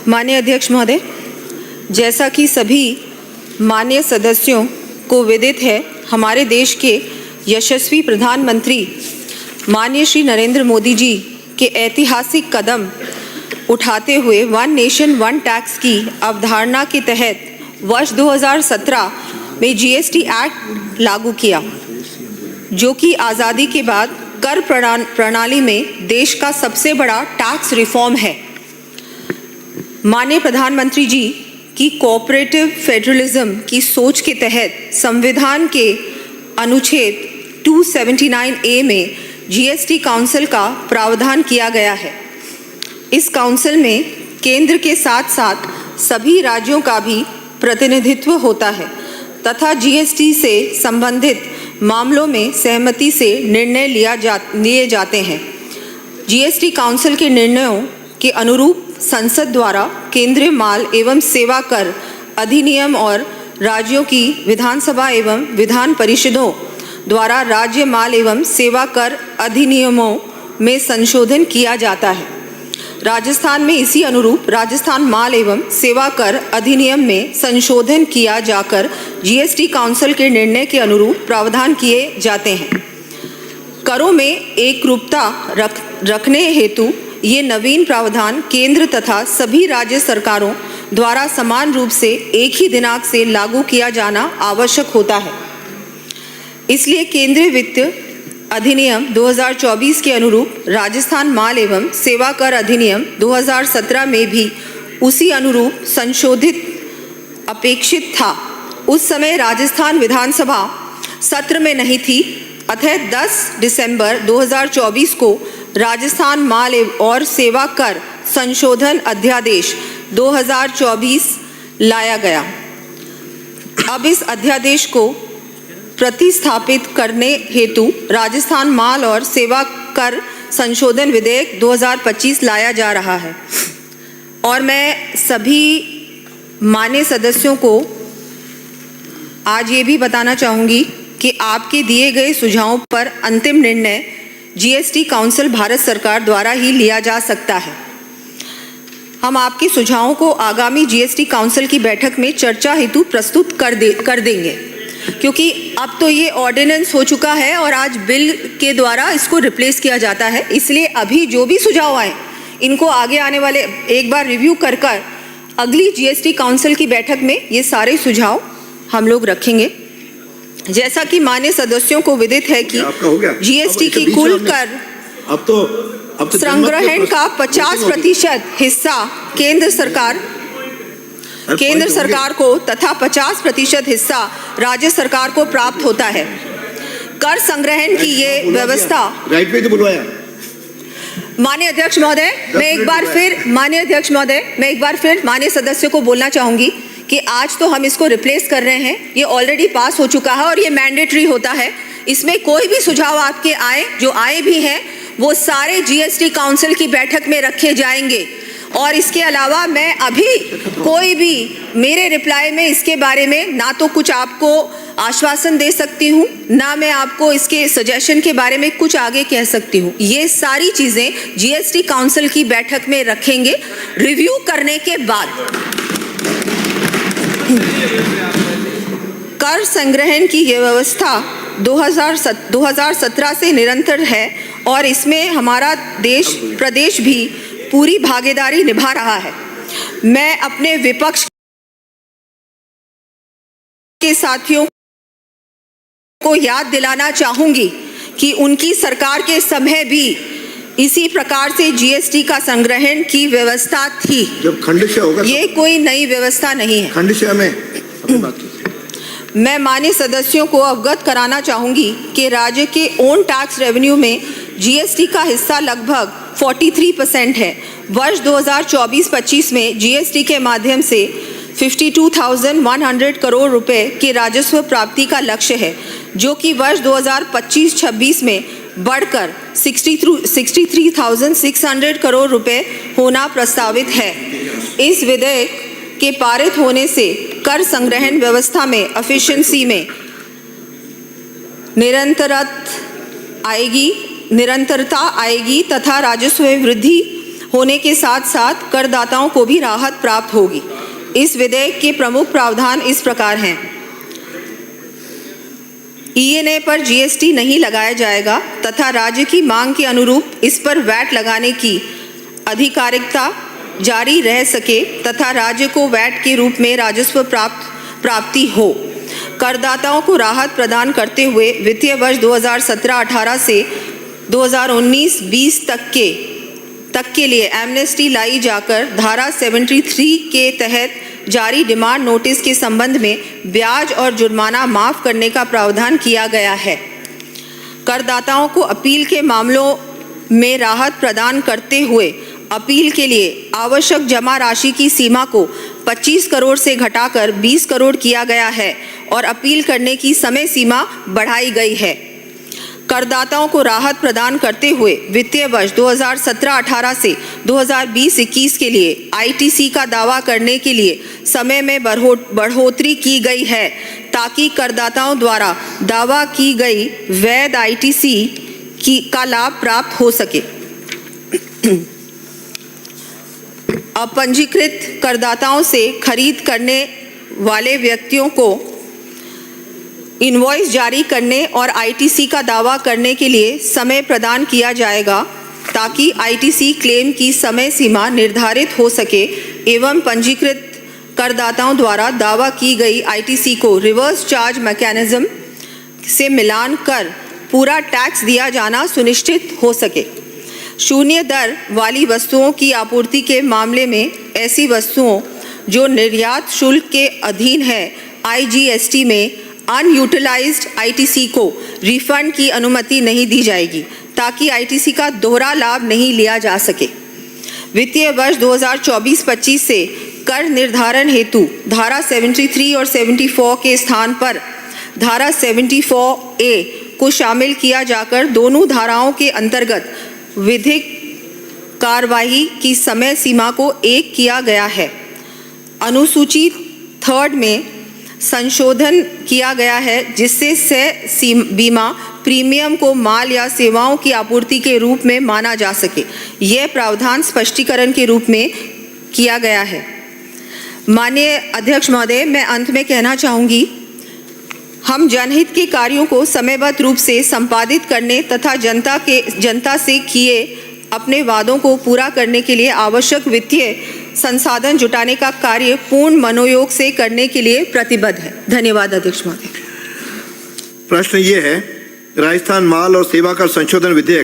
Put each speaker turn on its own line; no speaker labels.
माननीय अध्यक्ष महोदय, जैसा कि सभी माननीय सदस्यों को विदित है, हमारे देश के यशस्वी प्रधानमंत्री माननीय श्री नरेंद्र मोदी जी के ऐतिहासिक कदम उठाते हुए वन नेशन वन टैक्स की अवधारणा के तहत वर्ष 2017 में जीएसटी एक्ट लागू किया, जो कि आज़ादी के बाद कर प्रणाली में देश का सबसे बड़ा टैक्स रिफॉर्म है। माननीय प्रधानमंत्री जी की कोऑपरेटिव फेडरलिज्म की सोच के तहत संविधान के अनुच्छेद 279A में जीएसटी काउंसिल का प्रावधान किया गया है। इस काउंसिल में केंद्र के साथ साथ सभी राज्यों का भी प्रतिनिधित्व होता है तथा जीएसटी से संबंधित मामलों में सहमति से निर्णय लिए जाते हैं। जीएसटी काउंसिल के निर्णयों के अनुरूप संसद द्वारा केंद्रीय माल एवं सेवा कर अधिनियम और राज्यों की विधानसभा एवं विधान परिषदों द्वारा राज्य माल एवं सेवा कर अधिनियमों में संशोधन किया जाता है। राजस्थान में इसी अनुरूप राजस्थान माल एवं सेवा कर अधिनियम में संशोधन किया जाकर जीएसटी काउंसिल के निर्णय के अनुरूप प्रावधान किए जाते हैं। करों में एकरूपता रखने हेतु ये नवीन प्रावधान केंद्र तथा सभी राज्य सरकारों द्वारा समान रूप से एक ही दिनांक से लागू किया जाना आवश्यक होता है। इसलिए केंद्रीय वित्त अधिनियम 2024 के अनुरूप राजस्थान माल एवं सेवा कर अधिनियम 2017 में भी उसी अनुरूप संशोधित अपेक्षित था। उस समय राजस्थान विधानसभा सत्र में नहीं थी, अतः 10 दिसंबर 2024 को राजस्थान माल और सेवा कर संशोधन अध्यादेश 2024 लाया गया। अब इस अध्यादेश को प्रतिस्थापित करने हेतु राजस्थान माल और सेवा कर संशोधन विधेयक 2025 लाया जा रहा है और मैं सभी माननीय सदस्यों को आज ये भी बताना चाहूँगी कि आपके दिए गए सुझावों पर अंतिम निर्णय जीएसटी काउंसिल भारत सरकार द्वारा ही लिया जा सकता है। हम आपके सुझावों को आगामी जीएसटी काउंसिल की बैठक में चर्चा हेतु प्रस्तुत कर देंगे, क्योंकि अब तो ये ऑर्डिनेंस हो चुका है और आज बिल के द्वारा इसको रिप्लेस किया जाता है। इसलिए अभी जो भी सुझाव आए इनको आगे आने वाले एक बार रिव्यू कर अगली जीएसटी काउंसिल की बैठक में ये सारे सुझाव हम लोग रखेंगे। जैसा कि माननीय सदस्यों को विदित है कि जीएसटी की कुल कर
अब तो
संग्रहण का 50% हिस्सा केंद्र सरकार को तथा 50% हिस्सा राज्य सरकार को प्राप्त होता है। कर संग्रहण की ये व्यवस्था माननीय अध्यक्ष महोदय, मैं एक बार फिर माननीय सदस्यों को बोलना चाहूंगी कि आज तो हम इसको रिप्लेस कर रहे हैं, ये ऑलरेडी पास हो चुका है और ये मैंडेटरी होता है। इसमें कोई भी सुझाव आपके जो आए भी हैं वो सारे जीएसटी काउंसिल की बैठक में रखे जाएंगे। और इसके अलावा मैं अभी कोई भी मेरे रिप्लाई में इसके बारे में ना तो कुछ आपको आश्वासन दे सकती हूँ, ना मैं आपको इसके सजेशन के बारे में कुछ आगे कह सकती हूँ। ये सारी चीज़ें जीएसटी काउंसिल की बैठक में रखेंगे रिव्यू करने के बाद। कर संग्रहण की ये व्यवस्था 2017 से निरंतर है और इसमें हमारा प्रदेश भी पूरी भागीदारी निभा रहा है। मैं अपने विपक्ष के साथियों को याद दिलाना चाहूंगी कि उनकी सरकार के समय भी इसी प्रकार से जीएसटी का संग्रहण की व्यवस्था थी।
जब खंडशह होगा
ये कोई नई व्यवस्था नहीं है।
खंडशह में
मैं माननीय सदस्यों को अवगत कराना चाहूंगी कि राज्य के ओन टैक्स रेवेन्यू में जीएसटी का हिस्सा लगभग 43% है। वर्ष 2024-25 में जीएसटी के माध्यम से 52,100 करोड़ रुपए के राजस्व प्राप्ति का लक्ष्य है, जो कि वर्ष 2025-26 में बढ़कर 63,600 करोड़ रुपए होना प्रस्तावित है। इस विधेयक के पारित होने से कर संग्रहण व्यवस्था में एफिशिएंसी में निरंतरता आएगी तथा राजस्व में वृद्धि होने के साथ साथ करदाताओं को भी राहत प्राप्त होगी। इस विधेयक के प्रमुख प्रावधान इस प्रकार हैं। ईएनए पर जीएसटी नहीं लगाया जाएगा तथा राज्य की मांग के अनुरूप इस पर वैट लगाने की अधिकारिकता जारी रह सके तथा राज्य को वैट के रूप में राजस्व प्राप्ति हो। करदाताओं को राहत प्रदान करते हुए वित्तीय वर्ष 2017-18 से 2019-20 तक के लिए एमनेस्टी लाई जाकर धारा 73 के तहत जारी डिमांड नोटिस के संबंध में ब्याज और जुर्माना माफ करने का प्रावधान किया गया है। करदाताओं को अपील के मामलों में राहत प्रदान करते हुए अपील के लिए आवश्यक जमा राशि की सीमा को 25 करोड़ से घटाकर 20 करोड़ किया गया है और अपील करने की समय सीमा बढ़ाई गई है। करदाताओं को राहत प्रदान करते हुए वित्तीय वर्ष 2017-18 से 2020-21 के लिए आईटीसी का दावा करने के लिए समय में बढ़ोतरी की गई है ताकि करदाताओं द्वारा दावा की गई वैध आईटीसी का लाभ प्राप्त हो सके। अपंजीकृत करदाताओं से खरीद करने वाले व्यक्तियों को इनवॉइस जारी करने और आईटीसी का दावा करने के लिए समय प्रदान किया जाएगा ताकि आईटीसी क्लेम की समय सीमा निर्धारित हो सके एवं पंजीकृत करदाताओं द्वारा दावा की गई आईटीसी को रिवर्स चार्ज मैकेनिज्म से मिलान कर पूरा टैक्स दिया जाना सुनिश्चित हो सके। शून्य दर वाली वस्तुओं की आपूर्ति के मामले में ऐसी वस्तुओं जो निर्यात शुल्क के अधीन है आईजीएसटी में अनयूटिलाइज्ड आईटीसी को रिफंड की अनुमति नहीं दी जाएगी ताकि आईटीसी का दोहरा लाभ नहीं लिया जा सके। वित्तीय वर्ष 2024-25 से कर निर्धारण हेतु धारा 73 और 74 के स्थान पर धारा 74A को शामिल किया जाकर दोनों धाराओं के अंतर्गत विधिक कार्यवाही की समय सीमा को 1 किया गया है। अनुसूची 3 में संशोधन किया गया है जिससे से बीमा प्रीमियम को माल या सेवाओं की आपूर्ति के रूप में माना जा सके। यह प्रावधान स्पष्टीकरण के रूप में किया गया है। माननीय अध्यक्ष महोदय, मैं अंत में कहना चाहूँगी, हम जनहित के कार्यों को समयबद्ध रूप से संपादित करने तथा जनता से किए अपने वादों को पूरा करने के लिए आवश्यक वित्तीय संसाधन जुटाने का कार्य पूर्ण मनोयोग से करने के लिए प्रतिबद्ध है। धन्यवाद अध्यक्ष महोदय।
प्रश्न ये है, राजस्थान माल और सेवा कर संशोधन विधेयक